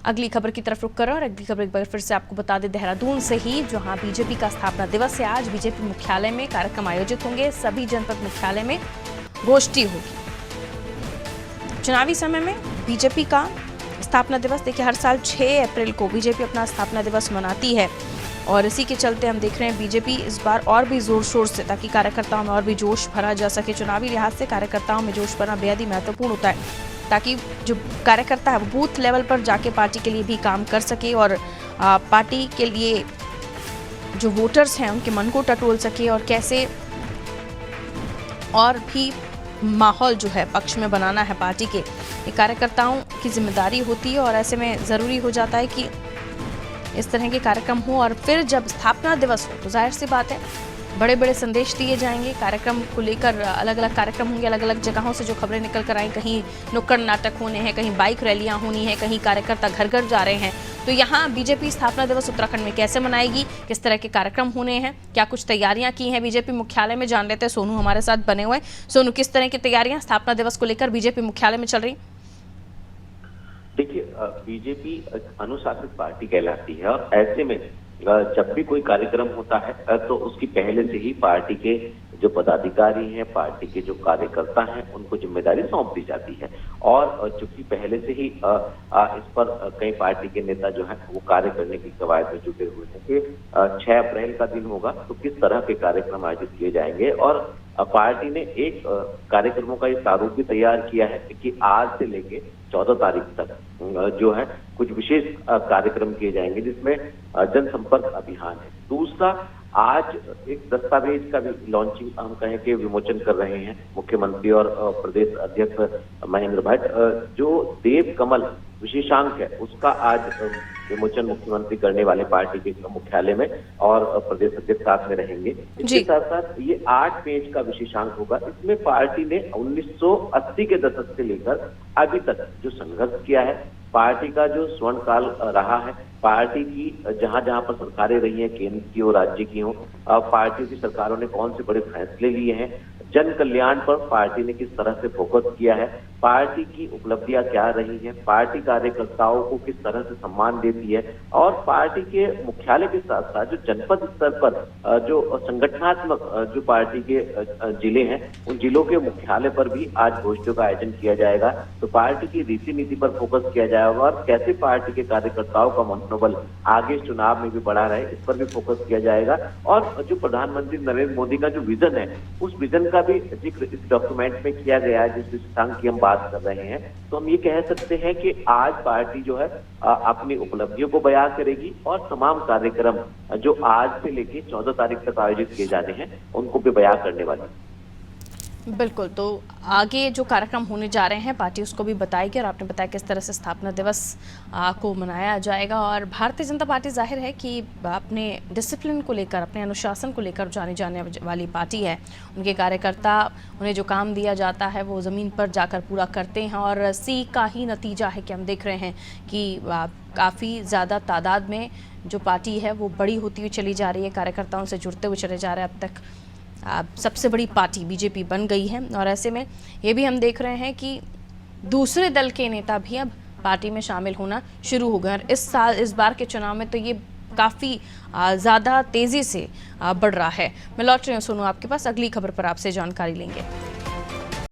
अगली खबर की तरफ रुक कर और अगली खबर एक बार फिर से आपको बता दें, देहरादून से ही जहां बीजेपी का स्थापना दिवस है, आज बीजेपी मुख्यालय में कार्यक्रम आयोजित होंगे। सभी जनपद मुख्यालय में गोष्ठी होगी। चुनावी समय में बीजेपी का स्थापना दिवस, देखिए हर साल 6 अप्रैल को बीजेपी अपना स्थापना दिवस मनाती है और इसी के चलते हम देख रहे हैं बीजेपी इस बार और भी जोर शोर से, ताकि कार्यकर्ताओं में और भी जोश भरा जा सके। चुनावी लिहाज से कार्यकर्ताओं में जोश भरना बेहद ही महत्वपूर्ण होता है, ताकि जो कार्यकर्ता है वो बूथ लेवल पर जाके पार्टी के लिए भी काम कर सके और पार्टी के लिए जो वोटर्स हैं उनके मन को टटोल सके और कैसे और भी माहौल जो है पक्ष में बनाना है पार्टी के। ये कार्यकर्ताओं की जिम्मेदारी होती है और ऐसे में ज़रूरी हो जाता है कि इस तरह के कार्यक्रम हो और फिर जब स्थापना दिवस हो तो जाहिर सी बात है बड़े बड़े संदेश दिए जाएंगे। कार्यक्रम को लेकर अलग अलग कार्यक्रम होंगे, अलग अलग जगहों से जो खबरें निकल कर आई, कहीं नुक्कड़ नाटक होने हैं, कहीं बाइक रैलियां होनी है, कहीं कार्यकर्ता घर घर जा रहे हैं। तो यहाँ बीजेपी स्थापना दिवस उत्तराखंड में कैसे मनाएगी, किस तरह के कार्यक्रम होने हैं, क्या कुछ तैयारियां की हैं बीजेपी मुख्यालय में, जान लेते हैं। सोनू हमारे साथ बने हुए। सोनू, किस तरह की तैयारियां स्थापना दिवस को लेकर बीजेपी मुख्यालय में चल रही? देखिए, बीजेपी अनुशासित पार्टी कहलाती है और ऐसे में जब भी कोई कार्यक्रम होता है तो उसकी पहले से ही पार्टी के जो पदाधिकारी हैं, पार्टी के जो कार्यकर्ता हैं, उनको जिम्मेदारी सौंप दी जाती है। और चूंकि पहले से ही इस पर कई पार्टी के नेता जो है वो कार्य करने की कवायद में जुटे हुए हैं कि 6 अप्रैल का दिन होगा तो किस तरह के कार्यक्रम आयोजित किए जाएंगे। और पार्टी ने एक कार्यक्रमों का ये प्रारूप भी तैयार किया है कि आज से लेके 14 तारीख तक जो है कुछ विशेष कार्यक्रम किए जाएंगे, जिसमें जनसंपर्क अभियान है। दूसरा, आज एक दस्तावेज का भी लॉन्चिंग हम कहें कि विमोचन कर रहे हैं मुख्यमंत्री और प्रदेश अध्यक्ष महेंद्र भट्ट। जो देव कमल विशेषांक है उसका आज विमोचन मुख्यमंत्री करने वाले पार्टी के मुख्यालय में और प्रदेश अध्यक्ष साथ में रहेंगे। इसके साथ साथ ये 8 पेज का विशेषांक होगा। इसमें पार्टी ने 1980 के दशक से लेकर अभी तक जो संघर्ष किया है, पार्टी का जो स्वर्ण काल रहा है, पार्टी की जहां जहां पर सरकारें रही हैं, केंद्र की हो राज्य की हो, पार्टी की सरकारों ने कौन से बड़े फैसले लिए हैं, जन कल्याण पर पार्टी ने किस तरह से फोकस किया है, पार्टी की उपलब्धियां क्या रही हैं, पार्टी कार्यकर्ताओं को किस तरह से सम्मान देती है और पार्टी के मुख्यालय के साथ साथ जो जनपद स्तर पर जो संगठनात्मक जो पार्टी के जिले हैं, उन जिलों के मुख्यालय पर भी आज गोष्ठियों का आयोजन किया जाएगा। तो पार्टी की रीति नीति पर फोकस किया जाएगा और कैसे पार्टी के कार्यकर्ताओं का मनोबल आगे चुनाव में भी बढ़ा रहे, इस पर भी फोकस किया जाएगा। और जो प्रधानमंत्री नरेंद्र मोदी का जो विजन है, उस विजन का भी जिक्र इस डॉक्यूमेंट में किया गया है, जिस विशेषांक की हम बात कर रहे हैं। तो हम ये कह सकते हैं कि आज पार्टी जो है अपनी उपलब्धियों को बयां करेगी और तमाम कार्यक्रम जो आज से लेके 14 तारीख तक आयोजित किए जाने हैं उनको भी बयां करने वाली है। बिल्कुल, तो आगे जो कार्यक्रम होने जा रहे हैं पार्टी उसको भी बताएगी और आपने बताया किस तरह से स्थापना दिवस को मनाया जाएगा। और भारतीय जनता पार्टी जाहिर है कि अपने डिसिप्लिन को लेकर, अपने अनुशासन को लेकर जानी जाने वाली पार्टी है। उनके कार्यकर्ता, उन्हें जो काम दिया जाता है वो ज़मीन पर जाकर पूरा करते हैं और इसी का ही नतीजा है कि हम देख रहे हैं कि काफ़ी ज़्यादा तादाद में जो पार्टी है वो बड़ी होती हुई चली जा रही है, कार्यकर्ताओं से जुड़ते हुए चले जा रहे हैं। अब तक सबसे बड़ी पार्टी बीजेपी बन गई है और ऐसे में ये भी हम देख रहे हैं कि दूसरे दल के नेता भी अब पार्टी में शामिल होना शुरू हो गए और इस बार के चुनाव में तो ये काफ़ी ज़्यादा तेज़ी से बढ़ रहा है। मैं लौट रही हूँ सोनू आपके पास, अगली खबर पर आपसे जानकारी लेंगे।